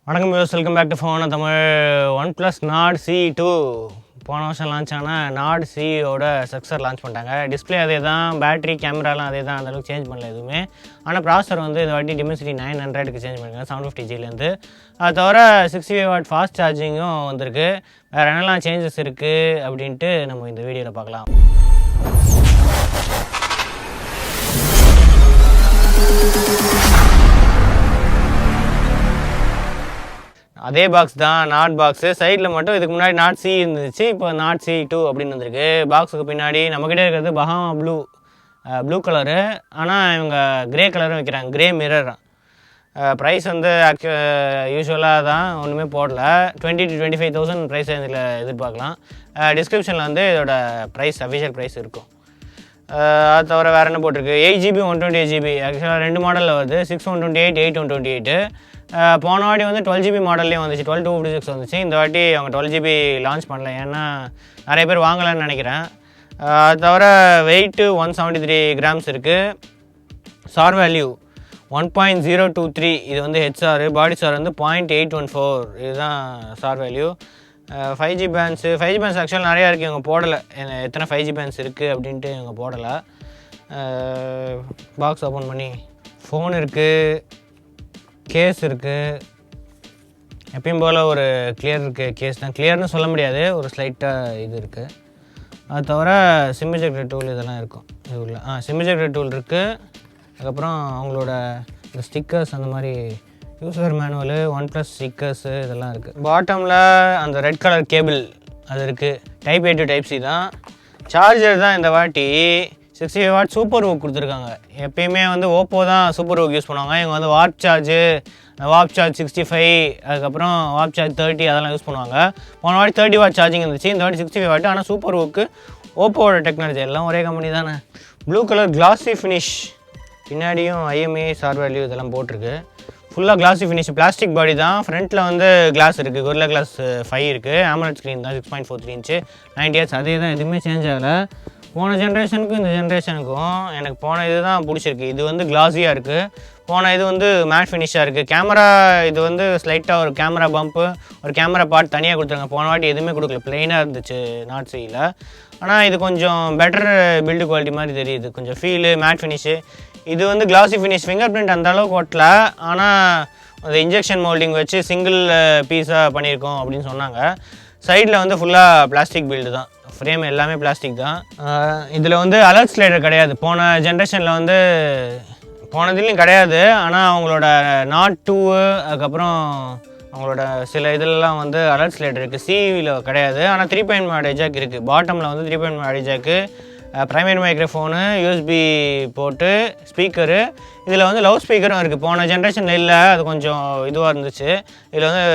வணக்கம் views, welcome back to phone Tamil. OnePlus Nord CE2 போன வருஷம் லான்ச் ஆனால் நாட் சிஇயோட சக்ஸர் லான்ச் பண்ணிட்டாங்க. டிஸ்பிளே அதே தான், பேட்டரி கேமராலாம் அதே தான், அந்தளவுக்கு சேஞ்ச் பண்ணல எதுவுமே. ஆனால் ப்ராசர் வந்து இந்த வாட்டி Dimensity 900க்கு சேஞ்ச் பண்ணிருக்காங்க 750Gலேருந்து. அது தவிர 65W ஃபாஸ்ட் சார்ஜிங்கும் வந்திருக்கு. வேறு என்னெல்லாம் சேஞ்சஸ் இருக்குது அப்படின்ட்டு நம்ம இந்த வீடியோவில் பார்க்கலாம். அதே பாக்ஸ் தான், நாட் பாக்ஸு. சைடில் மட்டும் இதுக்கு முன்னாடி நாட் சி இருந்துச்சு, இப்போ நாட் CE2 அப்படின்னு வந்திருக்கு. பாக்ஸுக்கு பின்னாடி நம்மக்கிட்டே இருக்கிறது பஹாமா ப்ளூ கலரு. ஆனால் இவங்க கிரே கலரும் வைக்கிறாங்க, கிரே மிரர். ப்ரைஸ் வந்து யூஸ்வலாக தான், ஒன்றுமே போடல. 20,000 to 25,000 ப்ரைஸ் இதில் எதிர்பார்க்கலாம். டிஸ்கிரிப்ஷனில் வந்து இதோட ப்ரைஸ், அஃபிஷியல் ப்ரைஸ் இருக்கும். அது தவிர வேறு என்ன போட்டிருக்கு, 8GB 128GB. ஆக்சுவலாக ரெண்டு மாடலில் வருது, 6/128, 8/128. போன வாட்டி வந்து 12GB மாடல்லையும் வந்துச்சு, 12/256 வந்துச்சு. இந்த வாட்டி அவங்க 12GB லான்ச் பண்ணல, ஏன்னா நிறைய பேர் வாங்கலான்னு நினைக்கிறேன். அது தவிர வெயிட்டு 173 grams இருக்குது. Sir value 1.023. இது வந்து ஹெச்ஆர். பாடி சார் வந்து 0.814. இதுதான் சார் வேல்யூ. 5G பேண்ட்ஸு ஆக்சுவலாக நிறையா இருக்குது, இவங்க போடலை எத்தனை 5G பேண்ட்ஸ் இருக்குது அப்படின்ட்டு இவங்க போடலை. பாக்ஸ் ஓப்பன் பண்ணி ஃபோன் இருக்குது, கேஸ் இருக்குது. எப்பயும் போல் ஒரு கிளியர் இருக்குது, கேஸ் தான் கிளியர்னு சொல்ல முடியாது, ஒரு ஸ்லைட்டாக இது இருக்குது. அது தவிர சிம் எஜெக்டர் டூல் இதெல்லாம் இருக்கும் இது உள்ள. சிம் எஜெக்டர் டூல் இருக்குது. அதுக்கப்புறம் அவங்களோட இந்த ஸ்டிக்கர்ஸ், அந்த மாதிரி யூசர் மேனுவலு, OnePlus ஸ்டிக்கர்ஸு இதெல்லாம் இருக்குது. பாட்டமில் அந்த ரெட் கலர் கேபிள் அது இருக்குது. Type A to Type C தான். சார்ஜர் தான் இந்த வாட்டி 65W சூப்பர் ஊக் கொடுத்துருக்காங்க. எப்பயுமே வந்து ஓப்போ தான் சூப்பர் ஊக் யூஸ் பண்ணுவாங்க. இவங்க வந்து வாப் சார்ஜ் 65, அதுக்கப்புறம் வாப் சார்ஜ் 30 அதெல்லாம் யூஸ் பண்ணுவாங்க. போன வாட்டி 30W சார்ஜிங் இருந்துச்சு, இந்த வாட்டி 65W. ஆனால் சூப்பர் ஊக்கு ஓப்போவோட டெக்னாலஜி, எல்லாம் ஒரே கம்பெனி தானே. ப்ளூ கலர் கிளாஸி ஃபினிஷ், பின்னாடியும் IMEI சார் வேல்யூ இதெல்லாம் போட்டிருக்கு. ஃபுல்லாக கிளாஸி ஃபினிஷ், பிளாஸ்டிக் பாடி தான். ஃப்ரண்ட்டில் வந்து கிளாஸ் இருக்குது, Gorilla Glass 5 இருக்குது. AMOLED ஸ்க்ரீன் தான், 6.43 inch, 90Hz. அதே தான், எதுவுமே சேஞ்ச் ஆகலை. போன ஜென்ரேஷனுக்கும் இந்த ஜென்ரேஷனுக்கும் எனக்கு போன இது தான் பிடிச்சிருக்கு. இது வந்து கிளாஸியாக இருக்குது, போன இது வந்து மேட் ஃபினிஷாக இருக்குது. கேமரா இது வந்து ஸ்லைட்டாக ஒரு கேமரா பம்ப்பு, ஒரு கேமரா பார்ட் தனியாக கொடுத்துருங்க. போன வாட்டி எதுவுமே கொடுக்கல, ப்ளெயினாக இருந்துச்சு நாட் சியில். ஆனால் இது கொஞ்சம் பெட்டர் பில்டு குவாலிட்டி மாதிரி தெரியுது, கொஞ்சம் ஃபீலு, மேட் ஃபினிஷு. இது வந்து கிளாஸி ஃபினிஷ், ஃபிங்கர் பிரிண்ட் அந்த அளவுக்கு ஓட்டல. ஆனால் அந்த இன்ஜெக்ஷன் மோல்டிங் வச்சு சிங்கிள் பீஸாக பண்ணியிருக்கோம் அப்படின்னு சொன்னாங்க. சைடில் வந்து ஃபுல்லாக பிளாஸ்டிக் பில்டு தான், ஃப்ரேம் எல்லாமே பிளாஸ்டிக் தான். இதில் வந்து அலர்ட் ஸ்லைடர் கிடையாது. போன ஜென்ரேஷனில் வந்து போனதுலேயும் கிடையாது. ஆனால் அவங்களோட நாட் 2, அதுக்கப்புறம் அவங்களோட சில இதிலலாம் வந்து அலர்ட் ஸ்லைடர் இருக்குது. சிவியில் கிடையாது. ஆனால் 3.5 ஜாக் இருக்குது. பாட்டமில் வந்து 3.5 ஜாக்கு, ப்ரைமரி மைக்ரோஃபோனு, USB போட்டு, ஸ்பீக்கரு. இதில் வந்து லவுட் ஸ்பீக்கரும் இருக்குது. போன ஜென்ரேஷனில் இல்லை, அது கொஞ்சம் இதுவாக இருந்துச்சு. இதில் வந்து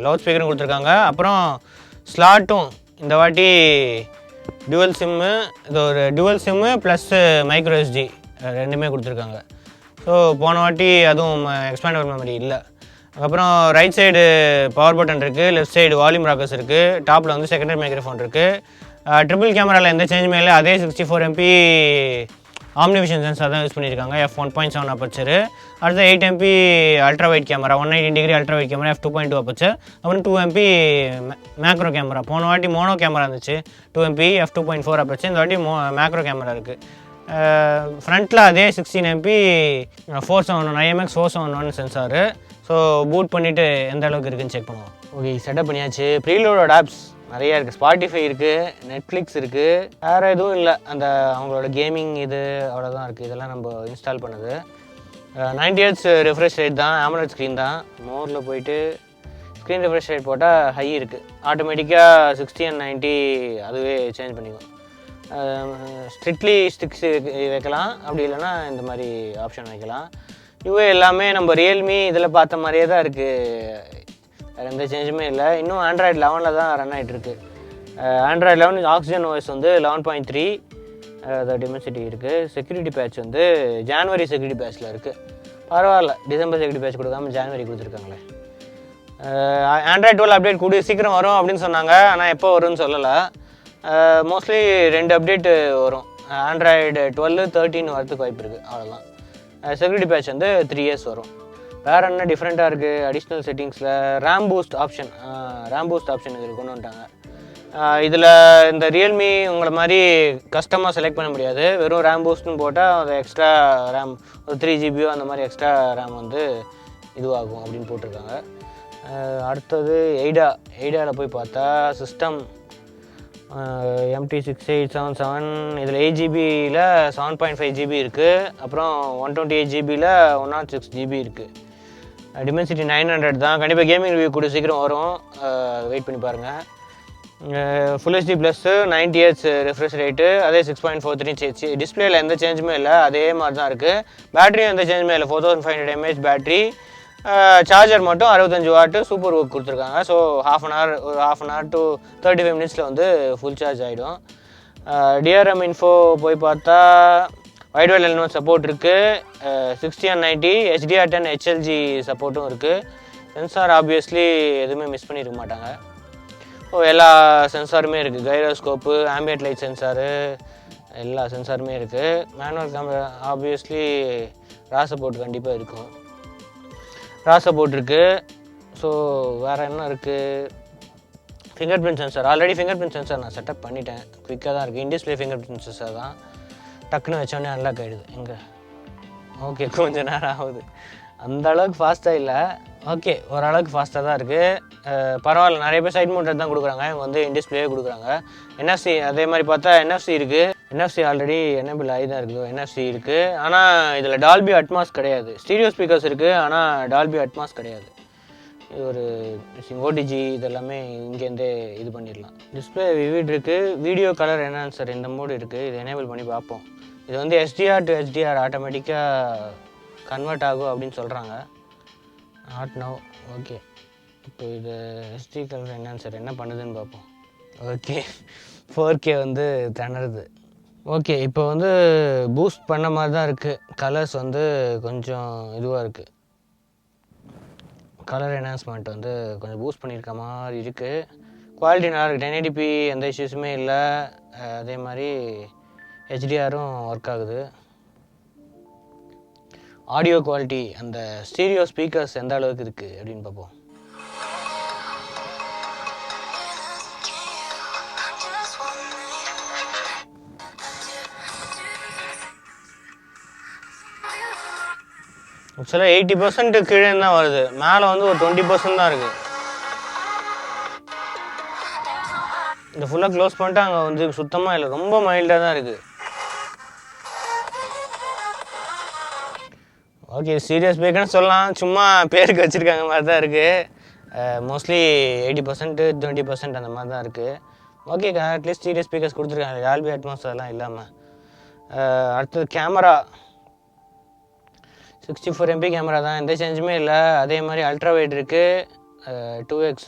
லவுட் ஸ்பீக்கரும் கொடுத்துருக்காங்க. அப்புறம் ஸ்லாட்டும் இந்த வாட்டி டுவல் சிம்மு, இது ஒரு dual sim plus micro SD ரெண்டுமே கொடுத்துருக்காங்க. ஸோ போன வாட்டி அதுவும் எக்ஸ்பேண்டபிள் மெமரி இல்லை. அதுக்கப்புறம் ரைட் சைடு பவர் பட்டன் இருக்குது, லெஃப்ட் சைடு வால்யூம் ராக்கர்ஸ் இருக்குது, டாப்பில் வந்து செகண்டரி மைக்ரோஃபோன் இருக்குது. ட்ரிபிள் கேமராவில் எந்த சேஞ்சுமே இல்லை, அதே 64MP ஆம்னிவிஷன் சென்சார் தான் யூஸ் பண்ணியிருக்காங்க. f1.7 அப்பச்சரு. அடுத்து 8MP ultra wide camera, 180° ultra wide camera, f2.2 aperture. அப்புறம் 2MP மேக்ரோ கேமரா. போன வாட்டி மோனோ கேமரா இருந்துச்சு, 2MP f2.4 அப்பச்சர். இந்த வாட்டி மேக்ரோ கேமரா இருக்குது. ஃப்ரண்ட்டில் அதே 16MP 471 IMX 471 sensor. So boot பண்ணிவிட்டு எந்த அளவுக்கு இருக்குதுன்னு செக் பண்ணுவோம். ஓகே, செட்டப் பண்ணியாச்சு. ப்ரீலோடட் ஆப்ஸ் நிறையா இருக்குது. ஸ்பாட்டிஃபை இருக்குது, நெட்ஃப்ளிக்ஸ் இருக்குது, வேறு எதுவும் இல்லை. அந்த அவங்களோட கேமிங் இது அவ்வளோதான் இருக்குது. இதெல்லாம் நம்ம இன்ஸ்டால் பண்ணுது. 90Hz ரெஃப்ரெஷ் ரேட் தான், AMOLED ஸ்க்ரீன் தான். மோரில் போயிட்டு ஸ்க்ரீன் ரெஃப்ரெஷ் ரேட் போட்டால் ஹை இருக்குது. ஆட்டோமேட்டிக்காக 60 and 90 அதுவே சேஞ்ச் பண்ணிக்கும். ஸ்ட்ரிக்ட்லி ஸ்டிக்ஸ் வைக்கலாம், அப்படி இல்லைன்னா இந்த மாதிரி ஆப்ஷன் வைக்கலாம். இதுவே எல்லாமே நம்ம ரியல்மி இதில் பார்த்த மாதிரியே தான் இருக்குது, வேறு எந்த சேஞ்சுமே இல்லை. இன்னும் Android 11 தான் ரன் ஆகிட்டுருக்கு. Android 11 ஆக்சிஜன் OS வந்து 11.3 Dimensity இருக்குது. செக்யூரிட்டி பேட்ச் வந்து ஜான்வரி செக்யூரிட்டி பேட்சில் இருக்குது. பரவாயில்ல, டிசம்பர் செக்யூரிட்டி பேட்ச் கொடுக்காம ஜான்வரி கொடுத்துருக்காங்களே. Android 12 அப்டேட் கூடிய சீக்கிரம் வரும் அப்படின்னு சொன்னாங்க, ஆனால் எப்போ வரும்னு சொல்லலை. மோஸ்ட்லி 2 அப்டேட்டு வரும். Android 12, 13 வரதுக்கு வாய்ப்பு இருக்குது, அவ்வளோதான். செக்யூரிட்டி பேட்ச் வந்து 3 years வரும். வேறு என்ன டிஃப்ரெண்ட்டாக இருக்குது அடிஷ்னல் செட்டிங்ஸில் ரேம் பூஸ்ட் ஆப்ஷன் இதில் கொண்டு வந்துட்டாங்க. இதில் இந்த ரியல்மி உங்களை மாதிரி கஸ்டமாக செலக்ட் பண்ண முடியாது. வெறும் ரேம் பூஸ்ட்னு போட்டால் அது எக்ஸ்ட்ரா ரேம் ஒரு 3GB அந்த மாதிரி எக்ஸ்ட்ரா ரேம் வந்து இதுவாகும் அப்படின்னு போட்டிருக்காங்க. அடுத்தது எய்டாவில் போய் பார்த்தா சிஸ்டம் MT6877 இதில் 8GBயில் 7.5GB இருக்குது. அப்புறம் 128GBயில் 106GB இருக்குது. Dimensity 900 தான். கண்டிப்பாக கேமிங் ரிவ்யூ கூட சீக்கிரம் வரும், வெயிட் பண்ணி பாருங்கள். Full HD plus 90Hz refresh rate, அதே 6.43 டிஸ்பிளேயில் எந்த சேஞ்சுமே இல்லை, அதே மாதிரி தான் இருக்குது. பேட்டரியும் எந்த சேஞ்சுமே இல்லை, 4500 mAh பேட்டரி. சார்ஜர் மட்டும் 65 வாட்டு சூப்பர் ஒர்க் கொடுத்துருக்காங்க. So half an hour to 35 minutes வந்து ஃபுல் சார்ஜ் ஆகிடும். DRM இன்ஃபோ போய் பார்த்தா வைட் எலிமெண்ட் சப்போர்ட் இருக்குது, 60/90 HDR10 HLG சப்போர்ட்டும் இருக்குது. சென்சார் ஆப்வியஸ்லி எதுவுமே மிஸ் பண்ணியிருக்க மாட்டாங்க. எல்லா சென்சாருமே இருக்குது, கைரோஸ்கோப்பு, ஆம்பியன்ட் லைட் சென்சாரு, எல்லா சென்சாருமே இருக்குது. மேனுவல் கேமரா ஆப்வியஸ்லி சப்போர்ட் கண்டிப்பாக இருக்கும், சப்போர்ட் இருக்குது. ஸோ வேறு என்ன இருக்குது? Finger print sensor, already finger print sensor நான் செட்டப் பண்ணிட்டேன், குயிக்காக தான் இருக்குது. இன்டிஸ்பிளே ஃபிங்கர் பிரிண்ட் சென்சார் தான், டக்குன்னு வச்சோடனே அன்லாக் ஆகிடுது. எங்கே ஓகே கொஞ்சம் நேரம் ஆகுது, அந்த அளவுக்கு ஃபாஸ்ட்டாக இல்லை, ஓகே ஓரளவுக்கு ஃபாஸ்ட்டாக தான் இருக்குது. பரவாயில்ல, நிறைய பேர் சைட் மவுண்டட் தான் கொடுக்குறாங்க, இவங்க வந்து இன்டிஸ்பிளே கொடுக்குறாங்க. NFC அதே மாதிரி பார்த்தா NFC இருக்குது, NFC ஆல்ரெடி எனேபிள் ஆகி தான் இருக்குது, NFC இருக்குது. ஆனால் இதில் டால்பி அட்மாஸ் கிடையாது. ஸ்டீரியோ ஸ்பீக்கர்ஸ் இருக்குது, ஆனால் டால்பி அட்மாஸ் கிடையாது. இது ஒரு ஓடிஜி இதெல்லாமே இங்கேருந்தே இது பண்ணிடலாம். டிஸ்பிளே விவிட் இருக்குது, வீடியோ கலர் என்ஹான்சர் இந்த மோடு இருக்குது, இதை எனேபிள் பண்ணி பார்ப்போம். இது வந்து SDR to HDR ஆட்டோமேட்டிக்காக கன்வெர்ட் ஆகும் அப்படின்னு சொல்கிறாங்க. Not now. ஓகே, இப்போ இது SD கலர் என்ஹான்சர் என்ன பண்ணுதுன்னு பார்ப்போம். ஓகே 4K வந்து திணறுது. ஓகே, இப்போ வந்து பூஸ்ட் பண்ண மாதிரி தான் இருக்குது, கலர்ஸ் வந்து கொஞ்சம் இதுவாக இருக்குது, கலர் என்ஹான்ஸ்மெண்ட் வந்து கொஞ்சம் பூஸ்ட் பண்ணியிருக்க மாதிரி இருக்குது. குவாலிட்டி நல்லா இருக்குது, 1080p எந்த இஷ்யூஸுமே இல்லை, அதே மாதிரி HDRும் ஒர்க் ஆகுது. ஆடியோ குவாலிட்டி, அந்த ஸ்டீரியோ ஸ்பீக்கர்ஸ் எந்த அளவுக்கு இருக்குது அப்படின்னு பார்ப்போம். ஆக்சுவலாக 80% கீழே தான் வருது, மேலே வந்து ஒரு 20% தான் இருக்குது. இந்த ஃபுல்லாக க்ளோஸ் பண்ணிட்டு அங்கே வந்து சுத்தமாக இல்லை, ரொம்ப மைல்டாக தான் இருக்குது. ஓகே, சீரியஸ் ஸ்பீக்கர்னு சொல்லலாம், சும்மா பேருக்கு வச்சுருக்காங்க மாதிரி தான் இருக்குது. மோஸ்ட்லி 80% 20% அந்த மாதிரி தான் இருக்குது. ஓகே, அட்லீஸ்ட் சீரியஸ் ஸ்பீக்கர்ஸ் கொடுத்துருக்காங்க, டால்பி அட்மாஸ் அதெல்லாம் இல்லாமல். அடுத்தது கேமரா, 64 MP கேமரா தான், எந்த சேஞ்சுமே இல்லை. அதே மாதிரி அல்ட்ரா வைட் இருக்குது, 2x.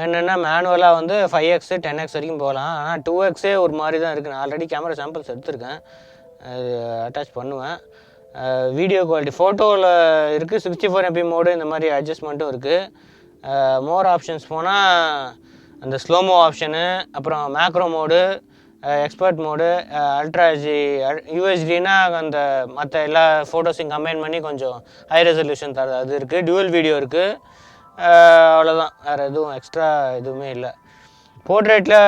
என்னென்னா மேனுவலாக வந்து 5x 10x வரைக்கும் போகலாம், ஆனால் 2xே ஒரு மாதிரி தான் இருக்குது. நான் ஆல்ரெடி கேமரா சாம்பிள்ஸ் எடுத்திருக்கேன், அட்டாச் பண்ணுவேன். வீடியோ குவாலிட்டி ஃபோட்டோவில் இருக்குது, 64 MP மோடு இந்த மாதிரி அட்ஜஸ்ட்மெண்ட்டும் இருக்குது. மோர் ஆப்ஷன்ஸ் போனால் அந்த ஸ்லோமோ ஆப்ஷனு, அப்புறம் macro mode, expert mode, ultra UHDனா அந்த மற்ற எல்லா ஃபோட்டோஸையும் கம்பைன் பண்ணி கொஞ்சம் ஹை ரெசல்யூஷன் தர அது இருக்குது. டியூவல் வீடியோ இருக்குது, அவ்வளோதான், வேறு எதுவும் எக்ஸ்ட்ரா எதுவுமே இல்லை. போர்ட்ரேட்டில்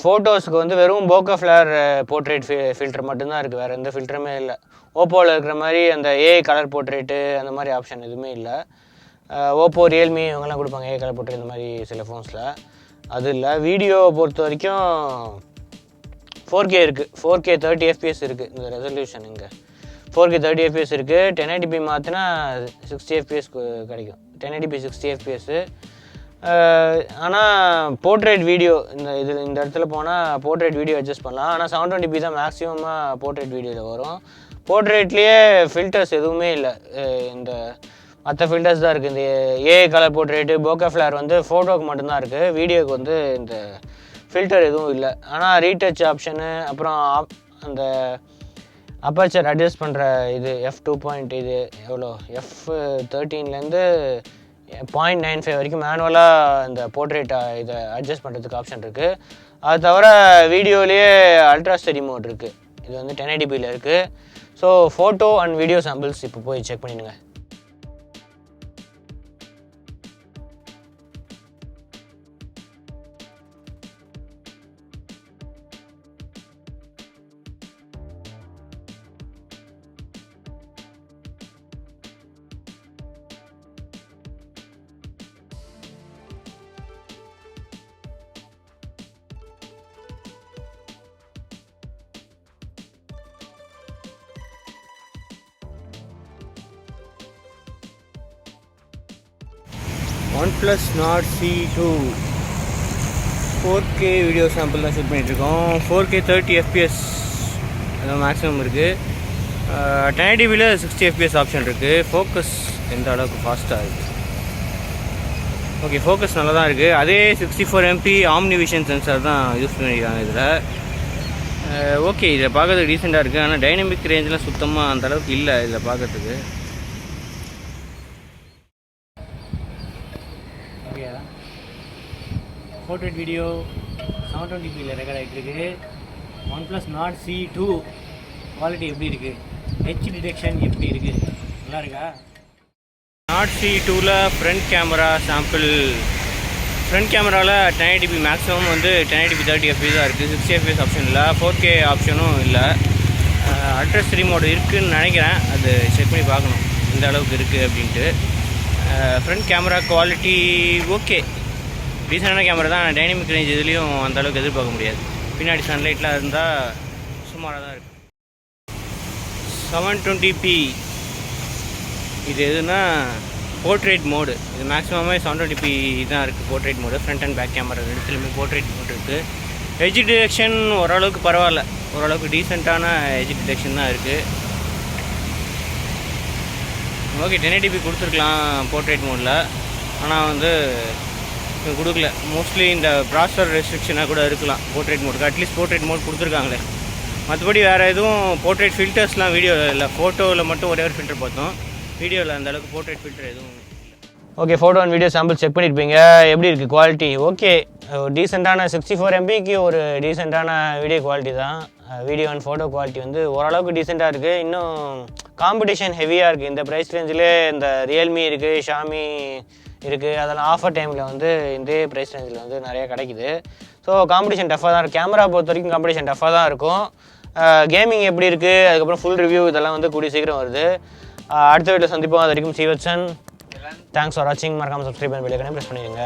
ஃபோட்டோஸுக்கு வந்து வெறும் போக்கோ ஃப்ளேர் போர்ட்ரேட் ஃபில்டர் மட்டும்தான் இருக்குது, வேறு எந்த ஃபில்டருமே இல்லை. ஓப்போவில் இருக்கிற மாதிரி அந்த AI கலர் போர்ட்ரேட்டு அந்த மாதிரி ஆப்ஷன் எதுவுமே இல்லை. ஓப்போ ரியல்மி இவங்கெல்லாம் கொடுப்பாங்க AI கலர் போர்ட்ரேட் இந்த மாதிரி சில ஃபோன்ஸில், அது இல்லை. வீடியோ பொறுத்த வரைக்கும் 4K இருக்குது, 4K 30 FPS இருக்குது இந்த ரெசல்யூஷன். இங்கே 4K 30 FPS இருக்குது, 1080p மாற்றினா 60 FPS கிடைக்கும், 1080p 60 FPS. ஆனால் போர்ட்ரேட் வீடியோ இந்த இடத்துல போனால் போர்ட்ரேட் வீடியோ அட்ஜஸ்ட் பண்ணலாம், ஆனால் 720p தான் மேக்ஸிமமாக போர்ட்ரேட் வீடியோவில் வரும். போர்ட்ரேட்லேயே ஃபில்டர்ஸ் எதுவுமே இல்லை, இந்த மற்ற ஃபில்டர்ஸ் தான் இருக்குது. இந்த AI colour portrait Poco flare வந்து ஃபோட்டோக்கு மட்டும்தான் இருக்குது, வீடியோக்கு வந்து இந்த ஃபில்டர் எதுவும் இல்லை. ஆனால் ரீடச் ஆப்ஷனு, அப்புறம் அந்த அப்பர்ச்சர் அட்ஜஸ்ட் பண்ணுற இது f2. இது எவ்வளோ f13லேருந்து 0.95 வரைக்கும் மேனுவலாக இந்த போர்ட்ரேட் இதை அட்ஜஸ்ட் பண்ணுறதுக்கு ஆப்ஷன் இருக்குது. அது தவிர வீடியோலேயே அல்ட்ரா ஸ்டெடி மோட் இருக்குது, இது வந்து 1080pயில் இருக்குது. So photo and video samples இப்போ போய் செக் பண்ணிடுங்க. OnePlus Nord CE 4K video sample தான் ஷூட் பண்ணிகிட்ருக்கோம். 4K 30 FPS அதான் மேக்ஸிமம் இருக்குது. 1080பியில் 60 FPS ஆப்ஷன் இருக்குது. ஃபோக்கஸ் எந்த அளவுக்கு ஃபாஸ்ட்டாக இருக்குது. ஓகே, ஃபோக்கஸ் நல்லா தான் இருக்குது. அதே 64 MP ஆம்னிவிஷன் சென்சார் தான் யூஸ் பண்ணியிருக்காங்க இதில். ஓகே, இதை பார்க்கறதுக்கு டீசெண்டாக இருக்குது. ஆனால் டைனமிக் ரேஞ்செலாம் சுத்தமாக அந்தளவுக்கு இல்லை இதில் பார்க்கறதுக்கு. ஓகே, போர்ட்ரேட் வீடியோ 720pயில் ரெக்கார்ட் ஆகிட்டுருக்கு. OnePlus Nord CE குவாலிட்டி எப்படி இருக்குது, ஹெச் டிடெக்ஷன் எப்படி இருக்குது, நல்லா இருக்கா? Nord CE front camera sample. Front கேமராவில் 1080p மேக்ஸிமம் வந்து 1080p 30 FPS தான் இருக்குது. 60 FPS ஆப்ஷன் இல்லை, 4K ஆப்ஷனும் இல்லை. அல்ட்ரா ஸ்ட்ரீம் மோட் இருக்குதுன்னு நினைக்கிறேன். அது செக் பண்ணி பார்க்கணும் எந்த அளவுக்கு இருக்குது அப்படின்ட்டு. ஃப்ரண்ட் கேமரா குவாலிட்டி ஓகே, டீசெண்டான கேமரா தான். டைனமிக் ரேஞ்ச் இதுலேயும் அந்தளவுக்கு எதிர்பார்க்க முடியாது. பின்னாடி சன்லைட்லாம் இருந்தால் சுமாராக தான் இருக்குது. 720p இது எதுனா போர்ட்ரேட் மோடு. இது மேக்ஸிமமே 720p தான் இருக்குது portrait mode. Front and back camera ரெண்டுத்துலையுமே போர்ட்ரேட் மோடு இருக்குது. ஹெச் டிடெக்ஷன் ஓரளவுக்கு பரவாயில்ல, ஓரளவுக்கு டீசெண்டான ஹெச் டிடெக்ஷன் தான் இருக்குது. ஓகே, 1080p கொடுத்துருக்கலாம் போர்ட்ரேட் மோடில், ஆனால் வந்து கொடுக்கல. மோஸ்ட்லி இந்த ப்ராசஸர் ரெஸ்ட்ரிக்ஷனாக கூட இருக்கலாம் போர்ட்ரேட் மோடுக்கு. அட்லீஸ்ட் போர்ட்ரேட் மோட் கொடுத்துருக்காங்களே. மற்றபடி வேறு எதுவும் போர்ட்ரேட் ஃபில்டர்ஸ்லாம் வீடியோவில் இல்லை. ஃபோட்டோவில் மட்டும் ஒரே ஒரு ஃபில்டர் பார்த்தோம். வீடியோவில் அந்தளவுக்கு போர்ட்ரேட் ஃபில்டர் எதுவும் இல்லை. Okay, photo and video sample check பண்ணியிருப்பீங்க. எப்படி இருக்குது குவாலிட்டி? ஓகே, டீசெண்டான 64 MBக்கு ஒரு டீசெண்டான வீடியோ குவாலிட்டி தான். வீடியோ அண்ட் ஃபோட்டோ குவாலிட்டி வந்து ஓரளவுக்கு டீசெண்டாக இருக்குது. இன்னும் காம்படிஷன் ஹெவியாக இருக்குது. இந்த ப்ரைஸ் ரேஞ்சிலே இந்த ரியல்மி இருக்குது, ஷாமி இருக்குது. அதெல்லாம் ஆஃபர் டைமில் வந்து இந்த ப்ரைஸ் ரேஞ்சில் வந்து நிறையா கிடைக்குது. ஸோ காம்படிஷன் டஃப்பாக தான் இருக்கும். கேமரா பொறுத்த வரைக்கும் காம்படிஷன் டஃப்பாக தான் இருக்கும். கேமிங் எப்படி இருக்குது, அதுக்கப்புறம் ஃபுல் ரிவ்யூ இதெல்லாம் வந்து கூடிய சீக்கிரம் வருது. அடுத்த வீடியோ சந்திப்போம். அது வரைக்கும் சீவச்சன். தேங்க்ஸ் ஃபார் வாட்சிங். மறக்காமல் சப்ஸ்கிரைப் பண்ணி பெல் ஐகானை ப்ரெஸ் பண்ணிடுங்க.